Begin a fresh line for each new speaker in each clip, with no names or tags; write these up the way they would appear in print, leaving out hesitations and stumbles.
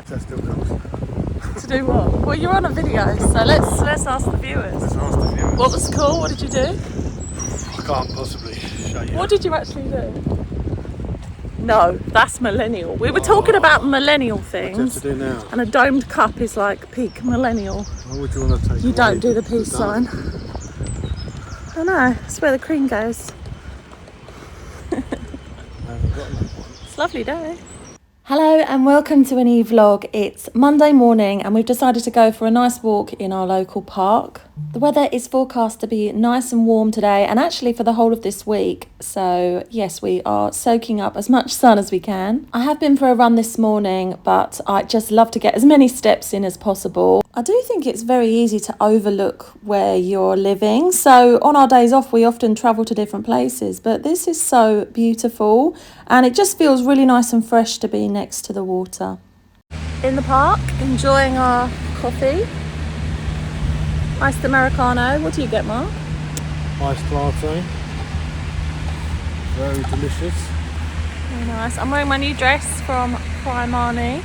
That still comes.
To do what? Well, you're on a video, so let's ask the viewers.
Let's ask the viewers.
What was cool? What did you do?
I can't possibly show you.
What did you actually do? No, that's millennial. We were talking about millennial
What do you
things.
have to do now?
And a domed cup is like peak millennial.
Why would you want to take
You
away
don't do the peace
done?
sign. I know, that's where the cream goes.
I haven't got enough one.
It's a lovely day. Hello and welcome to an e-vlog. It's Monday morning and we've decided to go for a nice walk in our local park. The weather is forecast to be nice and warm today and actually for the whole of this week. So yes, we are soaking up as much sun as we can. I have been for a run this morning, but I just love to get as many steps in as possible. I do think it's very easy to overlook where you're living. So on our days off, we often travel to different places, but this is so beautiful and it just feels really nice and fresh to be next to the water. In the park, enjoying our coffee. Iced Americano. What do you get, Mark?
Iced latte. Very delicious.
Very nice. I'm wearing my new dress from Primani.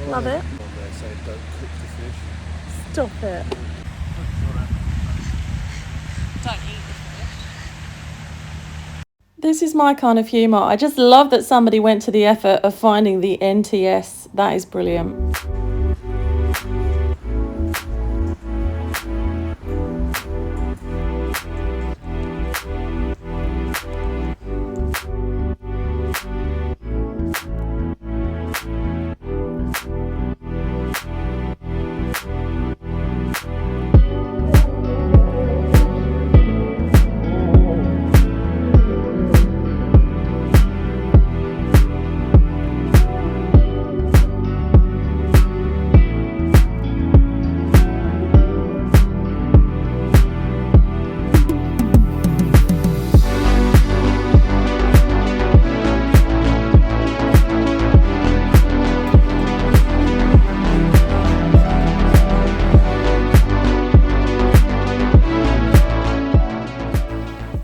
Love it.
They say don't cook the fish.
Stop it. Don't eat the fish. This is my kind of humour. I just love that somebody went to the effort of finding the NTS. That is brilliant.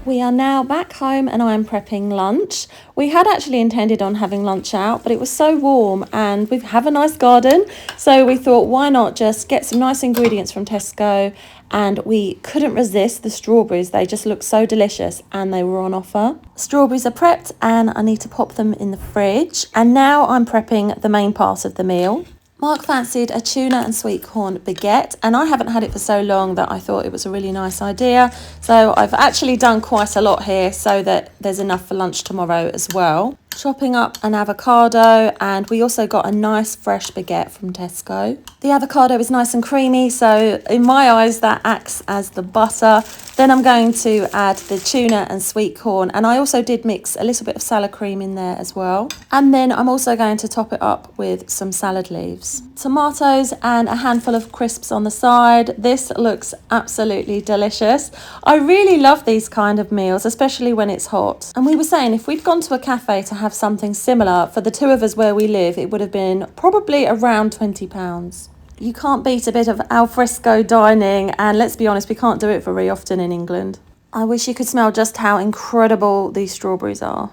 We are now back home and I'm prepping lunch. We had actually intended on having lunch out, but it was so warm and we have a nice garden. So we thought, why not just get some nice ingredients from Tesco? And we couldn't resist the strawberries. They just looked so delicious and they were on offer. Strawberries are prepped and I need to pop them in the fridge. And now I'm prepping the main part of the meal. Mark fancied a tuna and sweet corn baguette and I haven't had it for so long that I thought it was a really nice idea. So I've actually done quite a lot here so that there's enough for lunch tomorrow as well. Chopping up an avocado and we also got a nice fresh baguette from Tesco. The avocado is nice and creamy, so in my eyes that acts as the butter. Then I'm going to add the tuna and sweet corn and I also did mix a little bit of salad cream in there as well. And then I'm also going to top it up with some salad leaves. Tomatoes and a handful of crisps on the side. This looks absolutely delicious. I really love these kind of meals, especially when it's hot. And we were saying if we'd gone to a cafe to have something similar for the two of us where we live, it would have been probably around £20. You can't beat a bit of alfresco dining, and let's be honest, we can't do it very often in England. I wish you could smell just how incredible these strawberries are.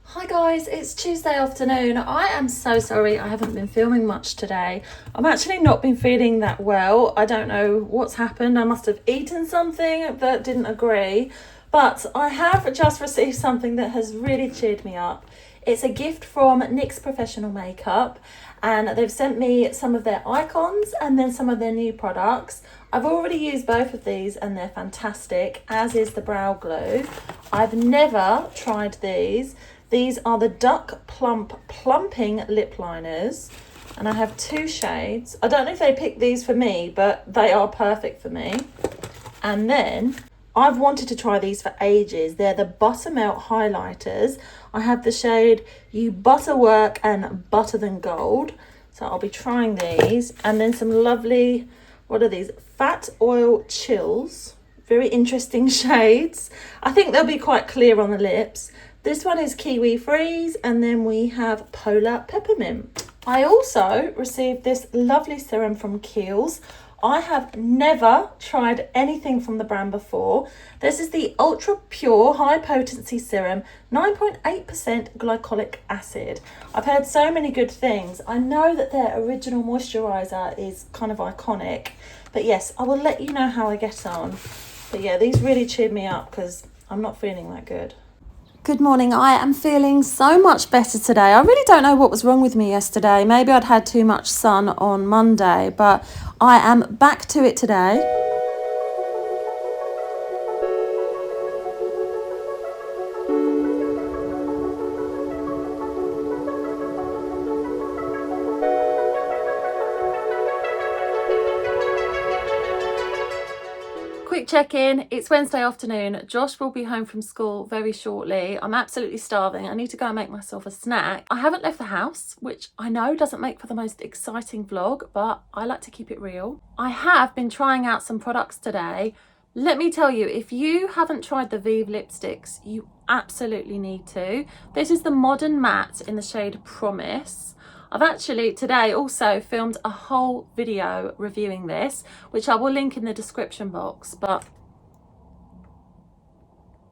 Hi guys, it's Tuesday afternoon. I am so sorry I haven't been filming much today. I've actually not been feeling that well. I don't know what's happened. I must have eaten something that didn't agree. But I have just received something that has really cheered me up. It's a gift from NYX Professional Makeup and they've sent me some of their icons and then some of their new products. I've already used both of these and they're fantastic, as is the brow glue. I've never tried these. These are the Duck Plumping Lip Liners and I have two shades. I don't know if they picked these for me, but they are perfect for me. And then I've wanted to try these for ages. They're the Buttermelt Highlighters. I have the shade You Butterwork and Butter Than Gold. So I'll be trying these. And then some lovely, what are these? Fat Oil Chills. Very interesting shades. I think they'll be quite clear on the lips. This one is Kiwi Freeze. And then we have Polar Peppermint. I also received this lovely serum from Kiehl's. I have never tried anything from the brand before. This is the Ultra Pure High Potency Serum, 9.8% glycolic acid. I've heard so many good things. I know that their original moisturiser is kind of iconic, but yes, I will let you know how I get on. But yeah, these really cheered me up because I'm not feeling that good. Good morning. I am feeling so much better today. I really don't know what was wrong with me yesterday. Maybe I'd had too much sun on Monday, but I am back to it today. Quick check-in, it's Wednesday afternoon. Josh will be home from school very shortly. I'm absolutely starving. I need to go and make myself a snack. I haven't left the house, which I know doesn't make for the most exciting vlog, but I like to keep it real. I have been trying out some products today. Let me tell you, if you haven't tried the VIEVE lipsticks, you absolutely need to. This is the Modern Matte in the shade Promise. I've actually today also filmed a whole video reviewing this, which I will link in the description box, but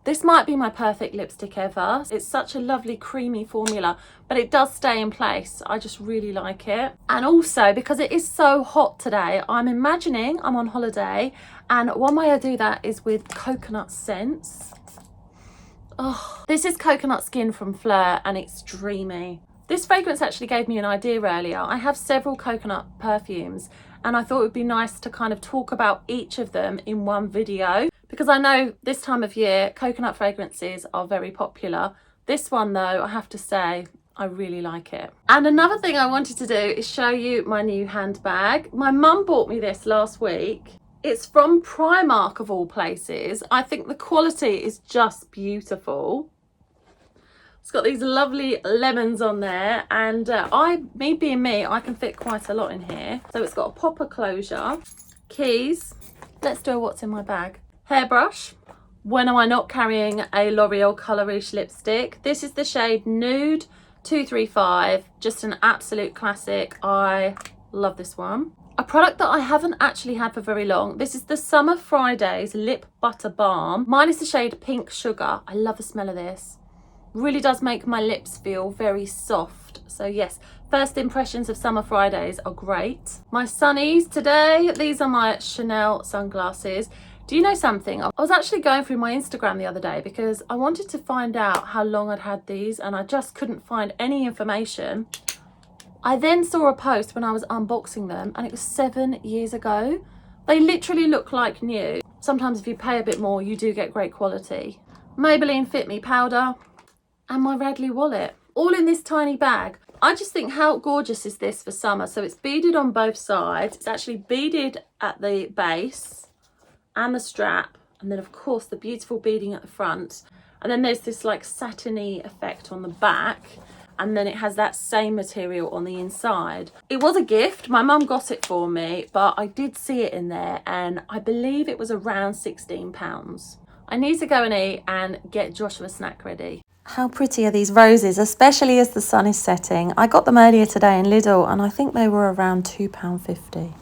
this might be my perfect lipstick ever. It's such a lovely creamy formula, but it does stay in place. I just really like it. And also, because it is so hot today, I'm imagining I'm on holiday, and one way I do that is with coconut scents. Oh, this is Coconut Skin from Fleur, and it's dreamy. This fragrance actually gave me an idea earlier. I have several coconut perfumes, and I thought it would be nice to kind of talk about each of them in one video, because I know this time of year coconut fragrances are very popular. This one though, I have to say, I really like it. And another thing I wanted to do is show you my new handbag. My mum bought me this last week. It's from Primark of all places. I think the quality is just beautiful. It's got these lovely lemons on there, and me being me, I can fit quite a lot in here. So it's got a popper closure, keys. Let's do a what's in my bag. Hairbrush. When am I not carrying a L'Oreal Colour Riche lipstick? This is the shade Nude 235, just an absolute classic. I love this one. A product that I haven't actually had for very long. This is the Summer Fridays Lip Butter Balm. Mine is the shade Pink Sugar. I love the smell of this. Really does make my lips feel very soft. So yes, first impressions of Summer Fridays are great. My sunnies today, these are my Chanel sunglasses. Do you know something? I was actually going through my Instagram the other day because I wanted to find out how long I'd had these, and I just couldn't find any information. I then saw a post when I was unboxing them, and it was 7 years ago. They literally look like new. Sometimes if you pay a bit more, you do get great quality. Maybelline Fit Me powder, and my Radley wallet, all in this tiny bag. I just think, how gorgeous is this for summer? So it's beaded on both sides. It's actually beaded at the base and the strap, and then of course the beautiful beading at the front, and then there's this like satiny effect on the back, and then it has that same material on the inside. It was a gift. My mum got it for me, but I did see it in there, and I believe it was around £16. I need to go and eat and get Joshua a snack ready. How pretty are these roses, especially as the sun is setting. I got them earlier today in Lidl, and I think they were around £2.50.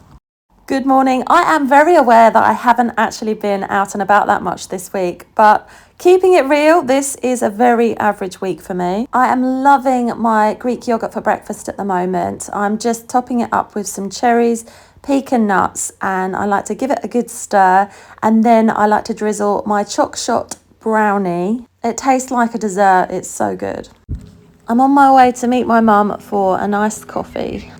Good morning. I am very aware that I haven't actually been out and about that much this week, but keeping it real, this is a very average week for me. I am loving my Greek yogurt for breakfast at the moment. I'm just topping it up with some cherries, pecan nuts, and I like to give it a good stir, and then I like to drizzle my choc shot brownie. It tastes like a dessert. It's so good. I'm on my way to meet my mum for a nice coffee.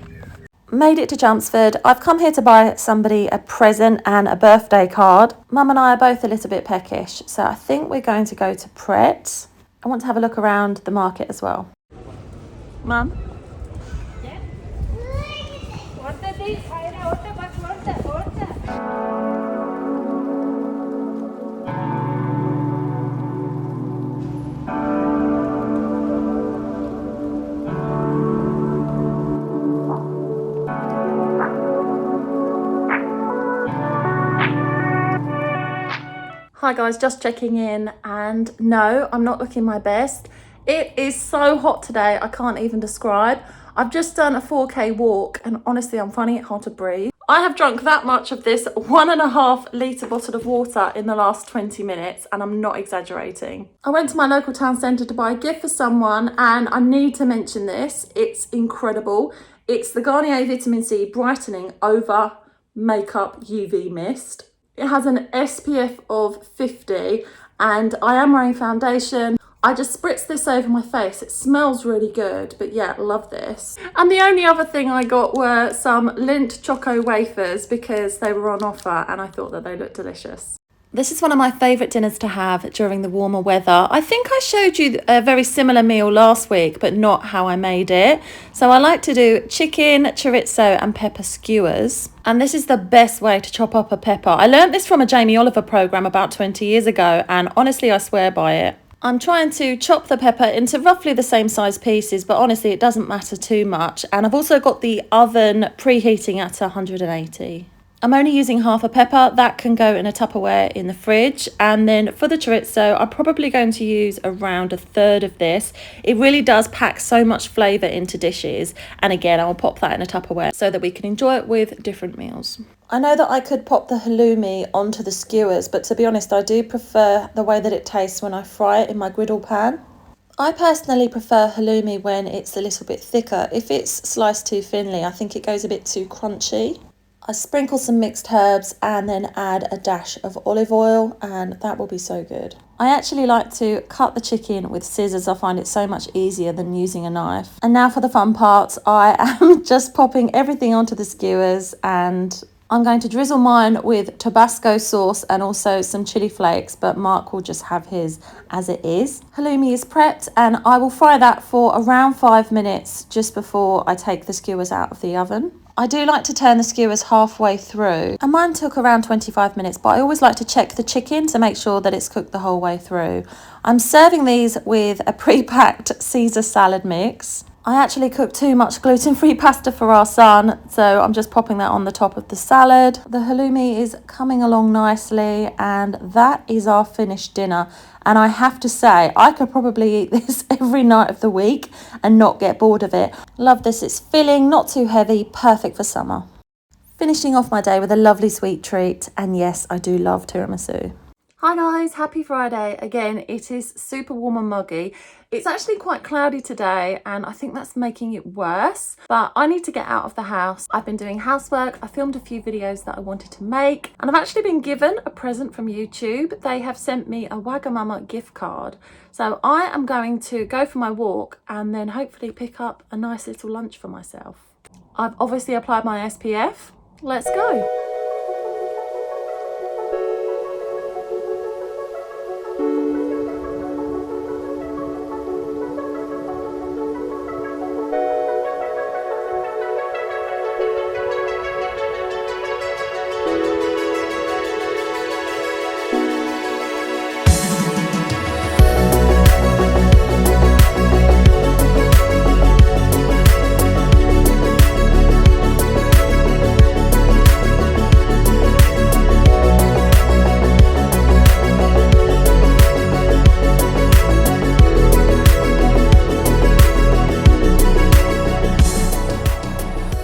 Made it to Chelmsford. I've come here to buy somebody a present and a birthday card. Mum and I are both a little bit peckish, so I think we're going to go to Pret. I want to have a look around the market as well. Mum? Hi guys, just checking in, and no, I'm not looking my best. It is so hot today, I can't even describe. I've just done a 4K walk, and honestly, I'm finding it hard to breathe. I have drunk that much of this 1.5 litre bottle of water in the last 20 minutes, and I'm not exaggerating. I went to my local town centre to buy a gift for someone, and I need to mention this. It's incredible. It's the Garnier Vitamin C Brightening Over Makeup UV Mist. It has an SPF of 50, and I am wearing foundation. I just spritz this over my face. It smells really good, but yeah, love this. And the only other thing I got were some Lindt Choco wafers because they were on offer and I thought that they looked delicious. This is one of my favourite dinners to have during the warmer weather. I think I showed you a very similar meal last week, but not how I made it. So I like to do chicken, chorizo and pepper skewers. And this is the best way to chop up a pepper. I learned this from a Jamie Oliver programme about 20 years ago, and honestly, I swear by it. I'm trying to chop the pepper into roughly the same size pieces, but honestly, it doesn't matter too much. And I've also got the oven preheating at 180. I'm only using half a pepper. That can go in a Tupperware in the fridge. And then for the chorizo, I'm probably going to use around 1/3 of this. It really does pack so much flavour into dishes. And again, I'll pop that in a Tupperware so that we can enjoy it with different meals. I know that I could pop the halloumi onto the skewers, but to be honest, I do prefer the way that it tastes when I fry it in my griddle pan. I personally prefer halloumi when it's a little bit thicker. If it's sliced too thinly, I think it goes a bit too crunchy. I sprinkle some mixed herbs and then add a dash of olive oil, and that will be so good. I actually like to cut the chicken with scissors. I find it so much easier than using a knife. And now for the fun part. I am just popping everything onto the skewers, and I'm going to drizzle mine with Tabasco sauce and also some chili flakes, but Mark will just have his as it is. Halloumi is prepped, and I will fry that for around 5 minutes just before I take the skewers out of the oven. I do like to turn the skewers halfway through, and mine took around 25 minutes, but I always like to check the chicken to make sure that it's cooked the whole way through. I'm serving these with a pre-packed Caesar salad mix. I actually cooked too much gluten-free pasta for our son, so I'm just popping that on the top of the salad. The halloumi is coming along nicely, and that is our finished dinner. And I have to say, I could probably eat this every night of the week and not get bored of it. Love this. It's filling, not too heavy, perfect for summer. Finishing off my day with a lovely sweet treat, and yes, I do love tiramisu. Hi guys, happy Friday. Again, it is super warm and muggy. It's actually quite cloudy today, and I think that's making it worse, but I need to get out of the house. I've been doing housework. I filmed a few videos that I wanted to make, and I've actually been given a present from YouTube. They have sent me a Wagamama gift card. So I am going to go for my walk and then hopefully pick up a nice little lunch for myself. I've obviously applied my SPF. Let's go.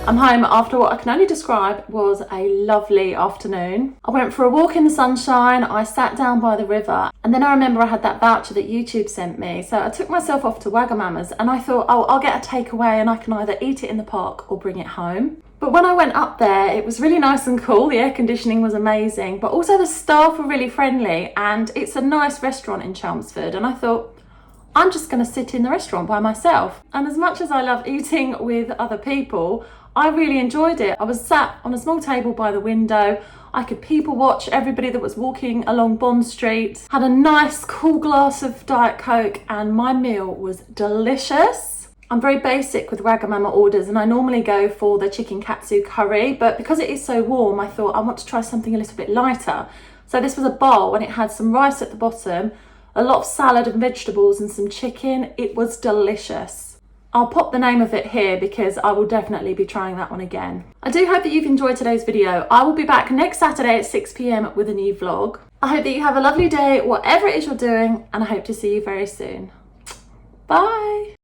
I'm home after what I can only describe was a lovely afternoon. I went for a walk in the sunshine, I sat down by the river, and then I remember I had that voucher that YouTube sent me. So I took myself off to Wagamama's and I thought, oh, I'll get a takeaway and I can either eat it in the park or bring it home. But when I went up there, it was really nice and cool. The air conditioning was amazing, but also the staff were really friendly, and it's a nice restaurant in Chelmsford. And I thought, I'm just going to sit in the restaurant by myself. And as much as I love eating with other people, I really enjoyed it. I was sat on a small table by the window. I could people watch everybody that was walking along Bond Street, had a nice cool glass of Diet Coke, and my meal was delicious. I'm very basic with Wagamama orders, and I normally go for the chicken katsu curry, but because it is so warm, I thought I want to try something a little bit lighter. So this was a bowl, and it had some rice at the bottom, a lot of salad and vegetables, and some chicken. It was delicious. I'll pop the name of it here because I will definitely be trying that one again. I do hope that you've enjoyed today's video. I will be back next Saturday at 6 p.m. with a new vlog. I hope that you have a lovely day, whatever it is you're doing, and I hope to see you very soon. Bye.